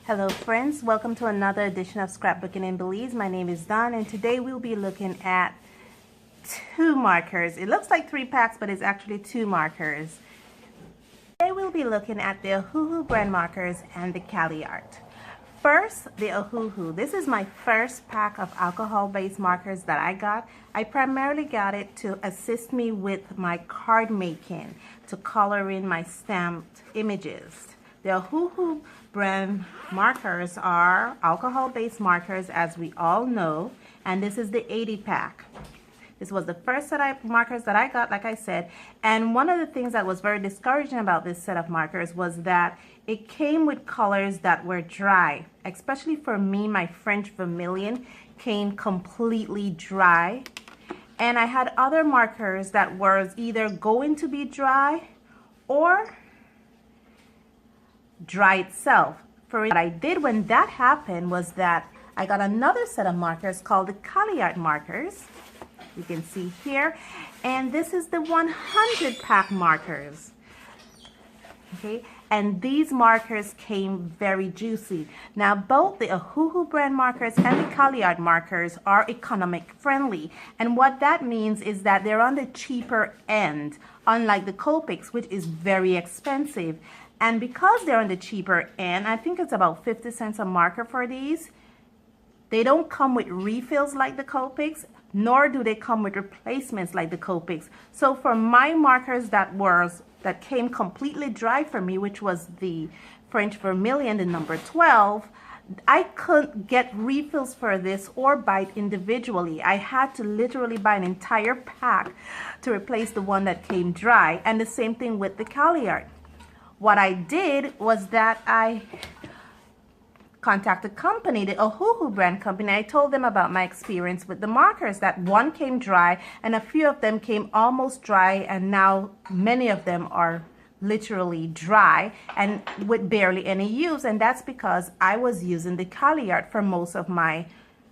Hello friends, welcome to another edition of Scrapbooking in Belize. My name is Dawn and today we'll be looking at two markers. It looks like 3 packs, but it's actually 2 markers. Today we'll be looking at the Ohuhu brand markers and the Caliart. First, the Ohuhu. This is my first pack of alcohol-based markers that I got. I primarily got it to assist me with my card making, to color in my stamped images. The Ohuhu brand markers are alcohol-based markers, as we all know, and this is the 80 pack. This was the first set of markers that I got, like I said, and one of the things that was very discouraging about this set of markers was that it came with colors that were dry. Especially for me, my French Vermilion came completely dry, and I had other markers that was either going to be dry or dry itself. For what I did when that happened was that I got another set of markers called the Caliart Markers. You can see here, and this is the 100 pack markers. Okay, and these markers came very juicy. Now both the Ohuhu brand markers and the Caliart markers are economic friendly, and what that means is that they're on the cheaper end, unlike the Copics, which is very expensive. And because they're on the cheaper end, I think it's about 50 cents a marker for these. They don't come with refills like the Copics, nor do they come with replacements like the Copics. So for my markers that came completely dry for me, which was the French Vermilion, the number 12, I couldn't get refills for this or buy it individually. I had to literally buy an entire pack to replace the one that came dry. And the same thing with the Caliart. What I did was that I contacted the company, the Ohuhu brand company. I told them about my experience with the markers, that one came dry and a few of them came almost dry, and now many of them are literally dry and with barely any use. And that's because I was using the Caliart for most of my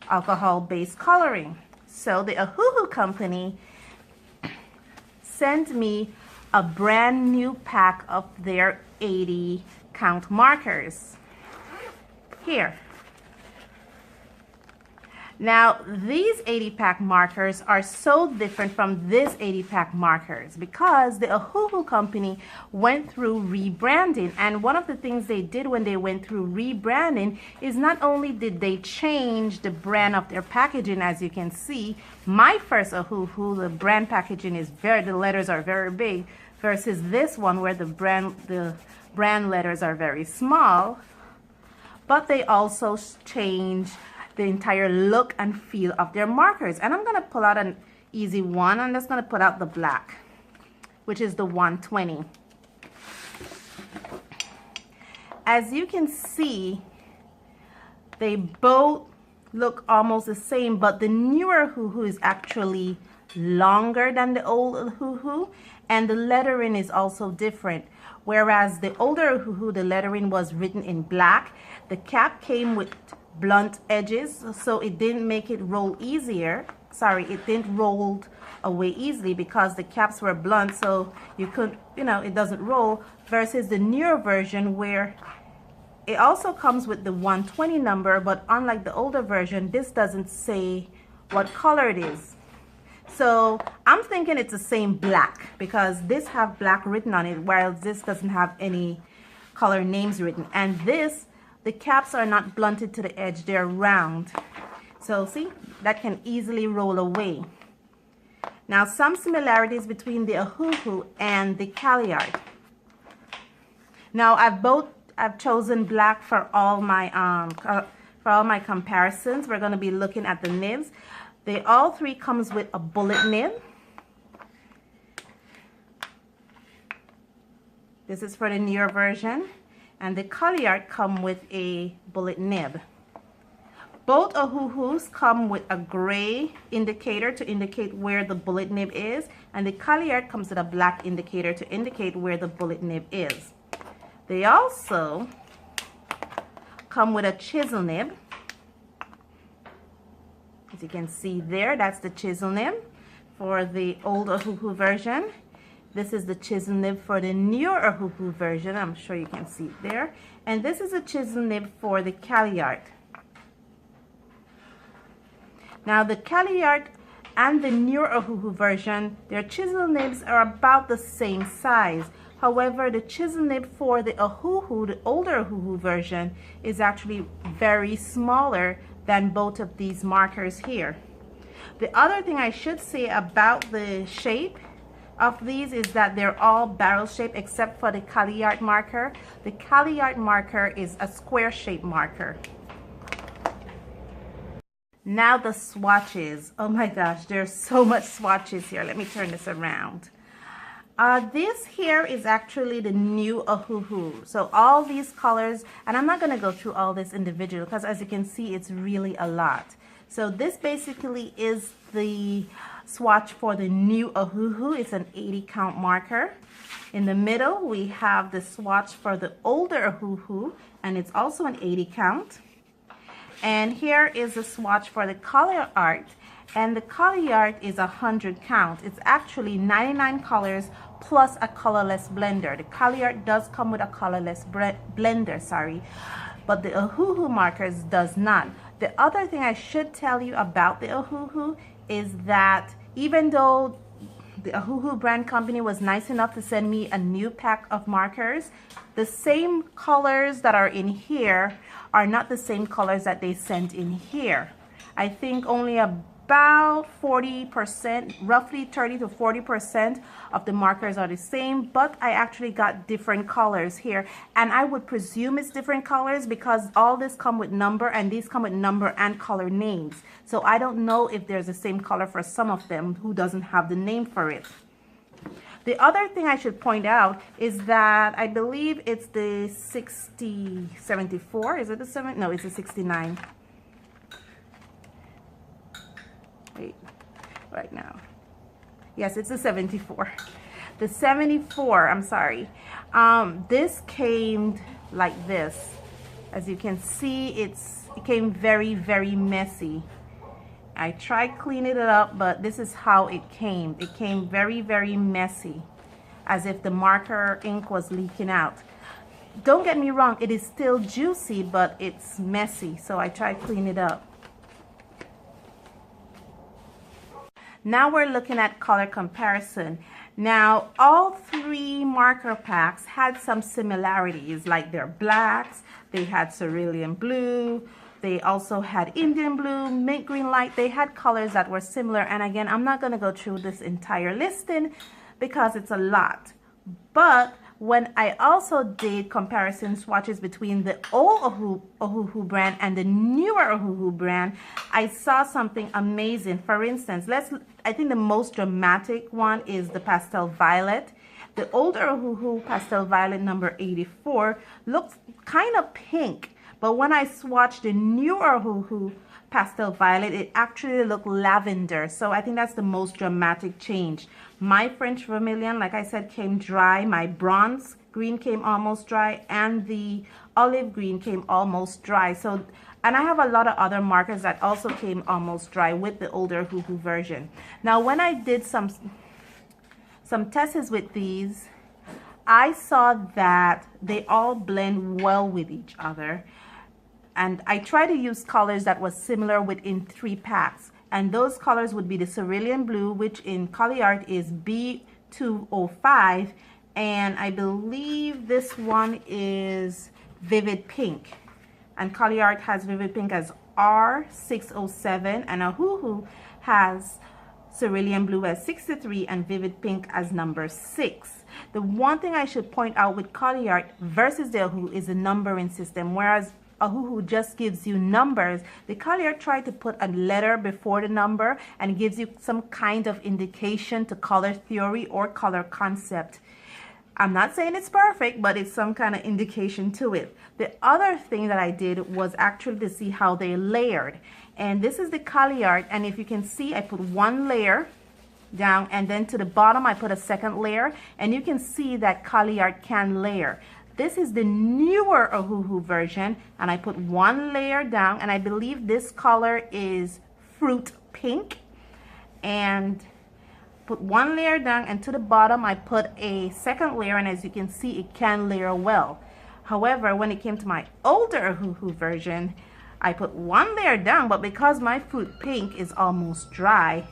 alcohol-based coloring. So the Ohuhu company sent me a brand new pack of their 80 count markers. Here. Now these 80 pack markers are so different from this 80 pack markers because the Ohuhu company went through rebranding, and one of the things they did when they went through rebranding is not only did they change the brand of their packaging. As you can see, my first Ohuhu, the brand packaging is the letters are very big, versus this one where the brand letters are very small. But they also change the entire look and feel of their markers. And I'm going to pull out an easy one. I'm just going to put out the black, which is the 120. As you can see, they both look almost the same, but the newer Ohuhu is actually longer than the old Ohuhu, and the lettering is also different. Whereas the older Ohuhu, the lettering was written in black. The cap came with blunt edges, so it didn't make it roll easier. Sorry, it didn't roll away easily because the caps were blunt, so you could, it doesn't roll. Versus the newer version where it also comes with the 120 number, but unlike the older version, this doesn't say what color it is. So I'm thinking it's the same black because this have black written on it, whereas this doesn't have any color names written. And this, the caps are not blunted to the edge, they're round. So see, that can easily roll away. Now some similarities between the Ohuhu and the Caliart. Now I've chosen black for all my comparisons. We're going to be looking at the nibs. They all three comes with a bullet nib. This is for the newer version, and the Caliart come with a bullet nib. Both Ohuhus come with a gray indicator to indicate where the bullet nib is, and the Caliart comes with a black indicator to indicate where the bullet nib is. They also come with a chisel nib. As you can see there, that's the chisel nib for the old Ohuhu version. This is the chisel nib for the newer Ohuhu version. I'm sure you can see it there. And this is a chisel nib for the Caliart. Now the Caliart and the newer Ohuhu version, their chisel nibs are about the same size. However, the chisel nib for the Ohuhu, the older Ohuhu version, is actually very smaller than both of these markers here. The other thing I should say about the shape of these is that they're all barrel shaped except for the Caliart marker. The Caliart marker is a square shaped marker. Now the swatches. Oh my gosh, there's so much swatches here. Let me turn this around. This here is actually the new Ohuhu. So all these colors, and I'm not going to go through all this individually because as you can see, it's really a lot. So this basically is the swatch for the new Ohuhu. It's an 80 count marker. In the middle, we have the swatch for the older Ohuhu, and it's also an 80 count. And here is the swatch for the Caliart, and the Caliart is 100 count. It's actually 99 colors plus a colorless blender. The Caliart does come with a colorless blender, sorry, but the Ohuhu Markers does not. The other thing I should tell you about the Ohuhu is that even though the Ohuhu brand company was nice enough to send me a new pack of markers, the same colors that are in here are not the same colors that they sent in here. I think only about 40%, roughly 30 to 40% of the markers are the same, but I actually got different colors here, and I would presume it's different colors because all this come with number and these come with number and color names. So I don't know if there's the same color for some of them who doesn't have the name for it. The other thing I should point out is that I believe it's the 74. Is it the 7? No, it's the 69. Wait, right now. Yes, it's the 74. The 74, I'm sorry. This came like this. As you can see, it came very, very messy. I tried cleaning it up, but this is how it came. It came very, very messy, as if the marker ink was leaking out. Don't get me wrong, it is still juicy, but it's messy, so I tried cleaning it up. Now we're looking at color comparison. Now, all three marker packs had some similarities, like they're blacks, they had cerulean blue, they also had Indian blue, mint green light. They had colors that were similar. And again, I'm not going to go through this entire listing because it's a lot. But when I also did comparison swatches between the old Ohuhu brand and the newer Ohuhu brand, I saw something amazing. For instance, I think the most dramatic one is the pastel violet. The older Ohuhu pastel violet number 84 looks kind of pink, but when I swatched the newer Ohuhu pastel violet, it actually looked lavender. So I think that's the most dramatic change. My French vermilion, like I said, came dry. My bronze green came almost dry, and the olive green came almost dry. So, and I have a lot of other markers that also came almost dry with the older Ohuhu version. Now, when I did some tests with these, I saw that they all blend well with each other. And I try to use colors that was similar within 3 packs. And those colors would be the cerulean blue, which in Caliart is B205. And I believe this one is vivid pink. And Caliart has vivid pink as R607. And Ohuhu has cerulean blue as 63 and vivid pink as number 6. The one thing I should point out with Caliart versus the Ohuhu is the numbering system. Whereas Ohuhu just gives you numbers, the Caliart tried to put a letter before the number and gives you some kind of indication to color theory or color concept. I'm not saying it's perfect, but it's some kind of indication to it. The other thing that I did was actually to see how they layered. And this is the Caliart, and if you can see, I put one layer down, and then to the bottom I put a second layer, and you can see that Caliart can layer. This is the newer Ohuhu version, and I put one layer down, and I believe this color is fruit pink. And put one layer down, and to the bottom I put a second layer, and as you can see, it can layer well. However, when it came to my older Ohuhu version, I put one layer down, but because my fruit pink is almost dry,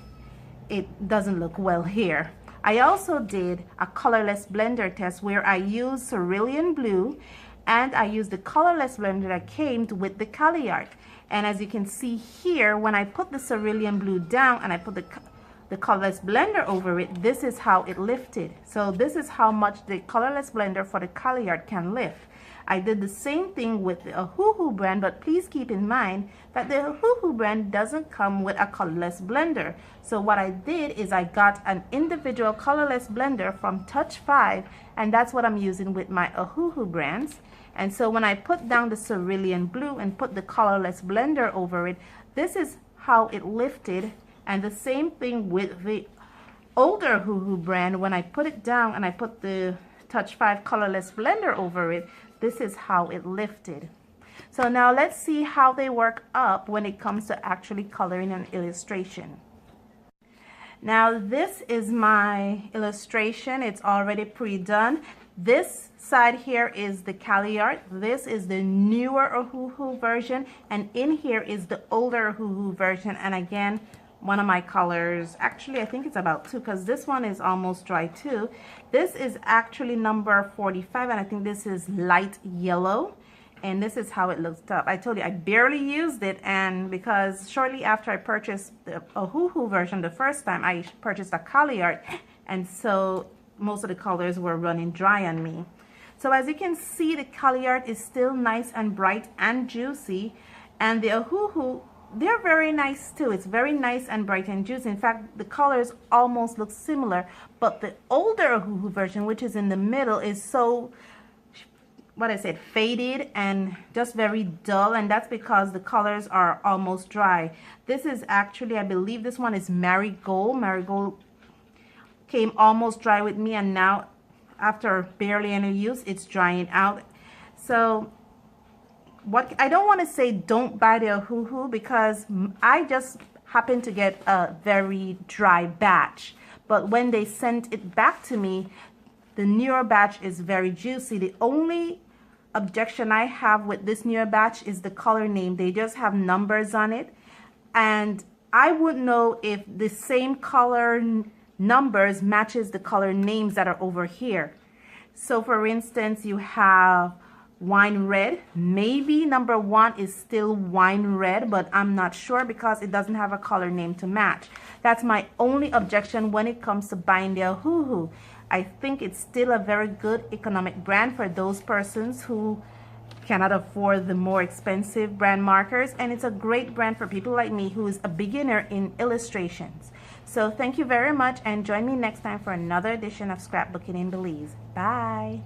it doesn't look well here. I also did a colorless blender test where I used cerulean blue, and I used the colorless blender that came with the Caliart. And as you can see here, when I put the cerulean blue down and I put the colorless blender over it, this is how it lifted. So this is how much the colorless blender for the Caliart can lift. I did the same thing with the Ohuhu brand, but please keep in mind that the Ohuhu brand doesn't come with a colorless blender. So what I did is I got an individual colorless blender from Touch 5, and that's what I'm using with my Ohuhu brands. And so when I put down the cerulean blue and put the colorless blender over it, this is how it lifted. And the same thing with the older Ohuhu brand. When I put it down and I put the Touch 5 colorless blender over it, this is how it lifted. So now let's see how they work up when it comes to actually coloring an illustration. Now this is my illustration. It's already pre-done. This side here is the Caliart. This is the newer Ohuhu version, and in here is the older Ohuhu version. And again, one of my colors, actually I think it's about 2, because this one is almost dry too. This is actually number 45, and I think this is light yellow, and this is how it looks up. I told you I barely used it, and because shortly after I purchased the Ohuhu version the first time, I purchased a Caliart, and so most of the colors were running dry on me. So as you can see, the Caliart is still nice and bright and juicy, and the Ohuhu, they're very nice too. It's very nice and bright and juicy. In fact, the colors almost look similar, but the older Ohuhu version, which is in the middle, is so, what I said, faded and just very dull, and that's because the colors are almost dry. This is actually, I believe this one is Marigold. Marigold came almost dry with me, and now after barely any use, it's drying out. So what I don't want to say don't buy the Ohuhu, because I just happened to get a very dry batch, but when they sent it back to me, the newer batch is very juicy. The only objection I have with this newer batch is the color name. They just have numbers on it, and I wouldn't know if the same color numbers matches the color names that are over here. So for instance, you have wine red. Maybe number 1 is still wine red, but I'm not sure because it doesn't have a color name to match. That's my only objection when it comes to buying the Ohuhu. I think it's still a very good economic brand for those persons who cannot afford the more expensive brand markers, and it's a great brand for people like me who is a beginner in illustrations. So thank you very much, and join me next time for another edition of Scrapbooking in Belize. Bye.